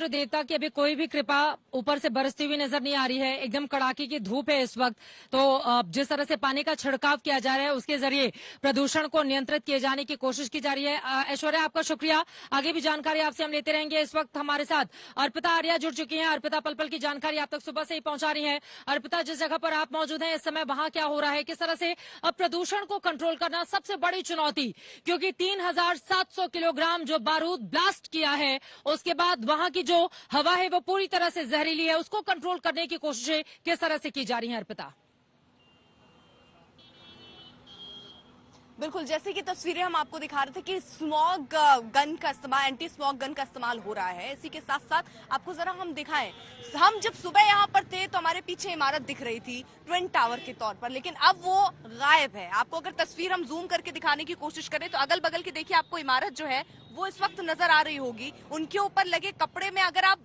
इंद्र देवता की अभी कोई भी कृपा ऊपर से बरसती हुई नजर नहीं आ रही है। एकदम कड़ाके की धूप है इस वक्त। तो जिस तरह से पानी का छिड़काव किया जा रहा है उसके जरिए प्रदूषण को नियंत्रित किए जाने की कोशिश की जा रही है। ऐश्वर्या, आपका शुक्रिया। आगे भी जानकारी आपसे हम लेते रहेंगे। इस वक्त हमारे साथ अर्पिता आर्या जुड़ चुकी हैं। अर्पिता पल पल की जानकारी आप तक सुबह से ही पहुंचा रही है। अर्पिता, जिस जगह पर आप मौजूद हैं इस समय वहां क्या हो रहा है, किस तरह से अब प्रदूषण को कंट्रोल करना सबसे बड़ी चुनौती, क्योंकि 3700 किलोग्राम जो बारूद ब्लास्ट किया है उसके बाद वहां की जो हवा है वो पूरी तरह से जहरीली है, उसको कंट्रोल करने की कोशिशें किस तरह से की जा रही हैं अर्पिता? बिल्कुल, जैसे कि तस्वीरें हम आपको दिखा रहे थे कि स्मॉग गन का इस्तेमाल, एंटी स्मॉग गन का इस्तेमाल हो रहा है। इसी के साथ साथ आपको जरा हम दिखाएं, हम जब सुबह यहाँ पर थे तो हमारे पीछे इमारत दिख रही थी ट्विन टावर के तौर पर, लेकिन अब वो गायब है। आपको अगर तस्वीर हम जूम करके दिखाने की कोशिश करें तो अगल बगल की देखिए आपको इमारत जो है वो इस वक्त नजर आ रही होगी। उनके ऊपर लगे कपड़े में अगर आप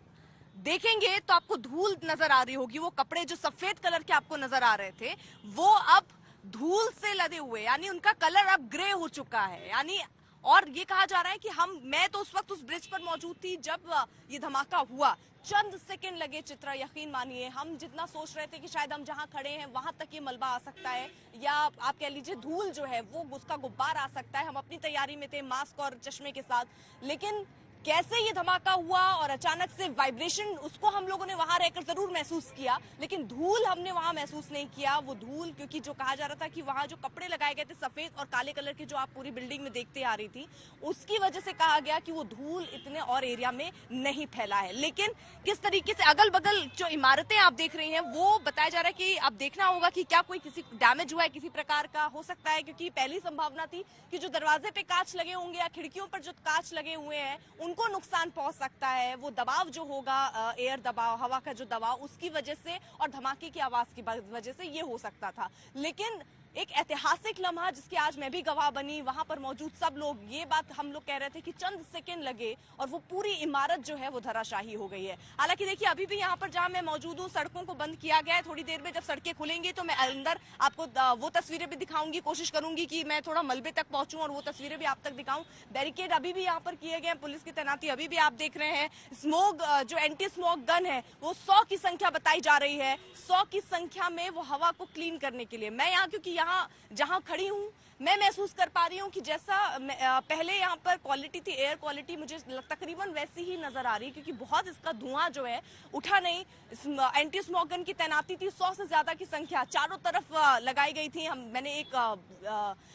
देखेंगे तो आपको धूल नजर आ रही होगी। वो कपड़े जो सफेद कलर के आपको नजर आ रहे थे वो अब धूल से लदे हुए, यानी उनका कलर अब ग्रे हो चुका है। यानी और ये कहा जा रहा है कि मैं तो उस वक्त उस ब्रिज पर मौजूद थी जब ये धमाका हुआ। चंद सेकंड लगे चित्रा, यकीन मानिए। हम जितना सोच रहे थे कि शायद हम जहां खड़े हैं वहां तक ये मलबा आ सकता है या आप कह लीजिए धूल जो है वो उसका गुब्बार आ सकता है। हम अपनी तैयारी में थे मास्क और चश्मे के साथ, लेकिन कैसे ये धमाका हुआ और अचानक से वाइब्रेशन, उसको हम लोगों ने वहां रहकर जरूर महसूस किया, लेकिन धूल हमने वहां महसूस नहीं किया। वो धूल, क्योंकि जो कहा जा रहा था कि वहां जो कपड़े लगाए गए थे सफेद और काले कलर के जो आप पूरी बिल्डिंग में देखते आ रही थी, उसकी वजह से कहा गया कि वो धूल इतने और एरिया में नहीं फैला है। लेकिन किस तरीके से अगल बगल जो इमारतें आप देख रही हैं वो बताया जा रहा है कि अब देखना होगा कि क्या कोई किसी डैमेज हुआ है किसी प्रकार का, हो सकता है, क्योंकि पहली संभावना थी कि जो दरवाजे पे कांच लगे होंगे या खिड़कियों पर जो कांच लगे हुए हैं उनको नुकसान पहुंच सकता है। वो दबाव जो होगा, एयर दबाव, हवा का जो दबाव, उसकी वजह से और धमाके की आवाज की वजह से ये हो सकता था। लेकिन एक ऐतिहासिक लम्हा जिसके आज मैं भी गवाह बनी, वहां पर मौजूद सब लोग, ये बात हम लोग कह रहे थे कि चंद सेकंड लगे और वो पूरी इमारत जो है वो धराशाही हो गई है। हालांकि देखिए अभी भी यहाँ पर जहां मैं मौजूद हूँ सड़कों को बंद किया गया है। थोड़ी देर में जब सड़कें खुलेंगी तो मैं अंदर आपको वो तस्वीरें भी दिखाऊंगी, कोशिश करूंगी कि मैं थोड़ा मलबे तक पहुंचूं और वो तस्वीरें भी आप तक दिखाऊं। बैरिकेड अभी भी यहाँ पर किए गए हैं, पुलिस की तैनाती अभी भी आप देख रहे हैं। स्मोक जो एंटी स्मोक गन है वो 100 की संख्या बताई जा रही है। 100 की संख्या में वो हवा को क्लीन करने के लिए। मैं यहाँ, क्योंकि यहाँ जहां खड़ी हूं, मैं महसूस कर पा रही हूं कि जैसा पहले यहाँ पर क्वालिटी थी, एयर क्वालिटी मुझे तकरीबन वैसी ही नजर आ रही है, क्योंकि बहुत इसका धुआं जो है उठा नहीं। एंटी स्मोक गन की तैनाती थी, 100 से ज्यादा की संख्या चारों तरफ लगाई गई थी। मैंने एक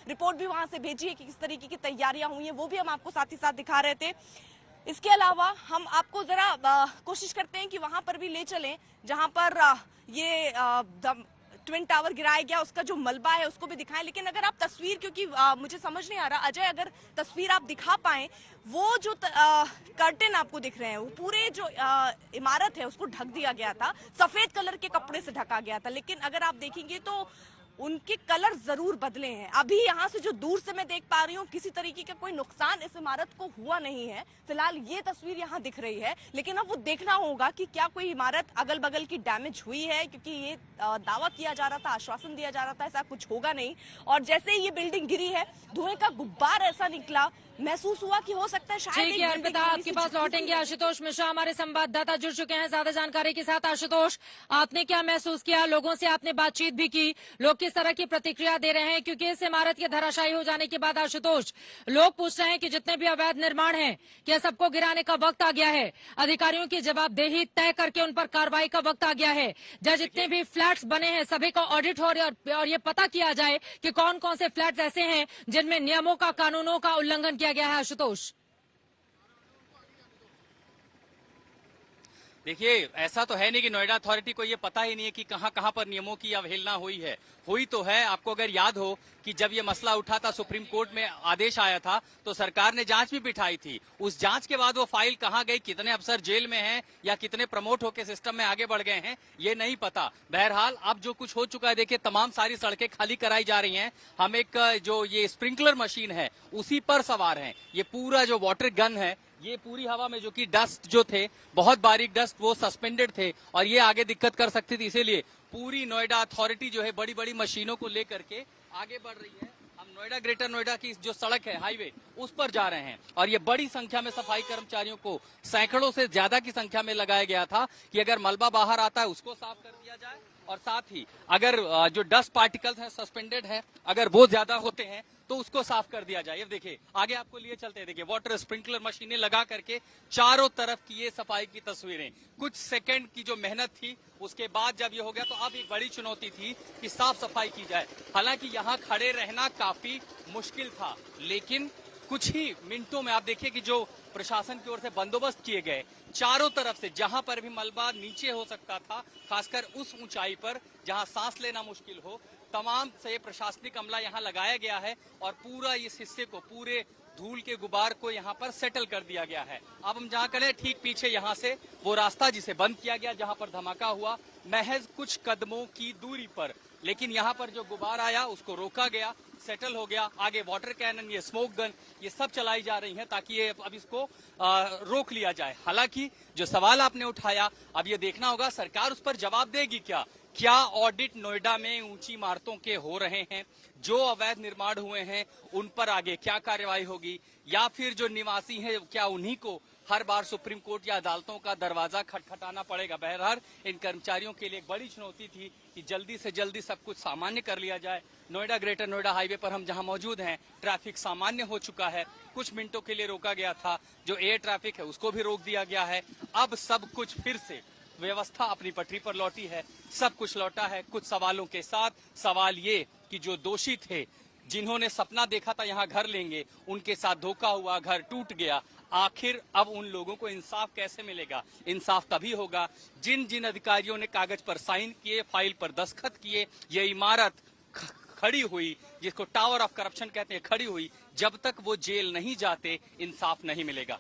रिपोर्ट भी वहां से भेजी है कि किस तरीके की तैयारियां हुई हैं, वो भी हम आपको साथ ही साथ दिखा रहे थे। इसके अलावा हम आपको जरा कोशिश करते हैं कि वहां पर भी ले चलें जहां पर ये ट्विन टावर गिराया गया, उसका जो मलबा है उसको भी दिखाएं। लेकिन अगर आप तस्वीर, क्योंकि मुझे समझ नहीं आ रहा अजय, अगर तस्वीर आप दिखा पाए, वो जो कर्टेन आपको दिख रहे हैं वो पूरे जो इमारत है उसको ढक दिया गया था, सफेद कलर के कपड़े से ढका गया था। लेकिन अगर आप देखेंगे तो उनके कलर जरूर बदले हैं। अभी यहाँ से जो दूर से मैं देख पा रही हूँ किसी तरीके का कोई नुकसान इस इमारत को हुआ नहीं है। फिलहाल ये तस्वीर यहाँ दिख रही है, लेकिन अब वो देखना होगा कि क्या कोई इमारत अगल बगल की डैमेज हुई है, क्योंकि ये दावा किया जा रहा था, आश्वासन दिया जा रहा था ऐसा कुछ होगा नहीं। और जैसे ही ये बिल्डिंग गिरी है धुएं का गुब्बार ऐसा निकला, महसूस हुआ कि हो सकता है शायद। ठीक है अर्पिता, आपके पास लौटेंगे। आशुतोष मिश्रा हमारे संवाददाता जुड़ चुके हैं ज्यादा जानकारी के साथ। आशुतोष, आपने क्या महसूस किया? लोगों से आपने बातचीत भी की, लोग किस तरह की प्रतिक्रिया दे रहे हैं? क्योंकि इस इमारत के धराशायी हो जाने के बाद आशुतोष, लोग पूछ रहे हैं कि जितने भी अवैध निर्माण हैं क्या सबको गिराने का वक्त आ गया है? अधिकारियों की जवाबदेही तय करके उन पर कार्रवाई का वक्त आ गया है। जब जितने भी फ्लैट्स बने हैं सभी का ऑडिट हो और ये पता किया जाए कि कौन कौन से फ्लैट्स ऐसे हैं जिनमें नियमों का, कानूनों का उल्लंघन किया गया है। आशुतोष, देखिए, ऐसा तो है नहीं कि नोएडा अथॉरिटी को ये पता ही नहीं है कि कहां कहां पर नियमों की अवहेलना हुई है। हुई तो है। आपको अगर याद हो कि जब ये मसला उठा था, सुप्रीम कोर्ट में आदेश आया था, तो सरकार ने जांच भी बिठाई थी। उस जांच के बाद वो फाइल कहां गई, कितने अफसर जेल में हैं या कितने प्रमोट होकर सिस्टम में आगे बढ़ गए हैं, ये नहीं पता। बहरहाल अब जो कुछ हो चुका है, देखिए तमाम सारी सड़कें खाली कराई जा रही हैं। हम एक जो ये स्प्रिंकलर मशीन है उसी पर सवार हैं। ये पूरा जो वाटर गन है, ये पूरी हवा में जो कि डस्ट जो थे, बहुत बारीक डस्ट, वो सस्पेंडेड थे और ये आगे दिक्कत कर सकती थी। इसीलिए पूरी नोएडा अथॉरिटी जो है बड़ी बड़ी मशीनों को लेकर के आगे बढ़ रही है। हम नोएडा ग्रेटर नोएडा की जो सड़क है, हाईवे, उस पर जा रहे हैं और ये बड़ी संख्या में सफाई कर्मचारियों को सैकड़ों से ज्यादा की संख्या में लगाया गया था कि अगर मलबा बाहर आता है उसको साफ कर दिया जाए और साथ ही अगर जो डस्ट पार्टिकल्स हैं सस्पेंडेड है अगर वो ज्यादा होते हैं तो उसको साफ कर दिया जाए। ये देखिए आगे आपको लिए चलते हैं, देखिए वाटर स्प्रिंकलर मशीनें लगा करके चारों तरफ की ये सफाई की तस्वीरें, कुछ सेकंड की जो मेहनत थी उसके बाद जब ये हो गया तो अब एक बड़ी चुनौती थी कि साफ सफाई की जाए। हालांकि यहाँ खड़े रहना काफी मुश्किल था, लेकिन कुछ ही मिनटों में आप देखिए कि जो प्रशासन की ओर से बंदोबस्त किए गए चारों तरफ से, जहां पर भी मलबा नीचे हो सकता था, खासकर उस ऊंचाई पर जहां सांस लेना मुश्किल हो, तमाम से प्रशासनिक अमला यहां लगाया गया है और पूरा इस हिस्से को, पूरे धूल के गुबार को यहां पर सेटल कर दिया गया है। अब हम जहां खड़े ठीक पीछे यहां से वो रास्ता जिसे बंद किया गया जहां पर धमाका हुआ, महज कुछ कदमों की दूरी पर, लेकिन यहाँ पर जो गुबार आया उसको रोका गया, सेटल हो गया। आगे वाटर कैनन, ये स्मोक गन, ये सब चलाई जा रही हैं ताकि ये अब इसको रोक लिया जाए। हालांकि जो सवाल आपने उठाया, अब ये देखना होगा सरकार उस पर जवाब देगी क्या। क्या ऑडिट नोएडा में ऊंची इमारतों के हो रहे हैं, जो अवैध निर्माण हुए हैं उन पर आगे क्या कार्रवाई होगी, या फिर जो निवासी हैं क्या उन्हीं को हर बार सुप्रीम कोर्ट या अदालतों का दरवाजा खटखटाना पड़ेगा। बहरहाल इन कर्मचारियों के लिए एक बड़ी चुनौती थी कि जल्दी से जल्दी सब कुछ सामान्य कर लिया जाए। नोएडा ग्रेटर नोएडा हाईवे पर हम जहां मौजूद हैं, ट्रैफिक सामान्य हो चुका है। कुछ मिनटों के लिए रोका गया था, जो एयर ट्रैफिक है उसको भी रोक दिया गया है। अब सब कुछ फिर से व्यवस्था अपनी पटरी पर लौटी है, सब कुछ लौटा है, कुछ सवालों के साथ। सवाल ये कि जो दोषी थे, जिन्होंने सपना देखा था यहाँ घर लेंगे, उनके साथ धोखा हुआ, घर टूट गया, आखिर अब उन लोगों को इंसाफ कैसे मिलेगा। इंसाफ तभी होगा जिन जिन अधिकारियों ने कागज पर साइन किए, फाइल पर दस्तखत किए, ये इमारत खड़ी हुई, जिसको टावर ऑफ करप्शन कहते हैं, खड़ी हुई, जब तक वो जेल नहीं जाते इंसाफ नहीं मिलेगा।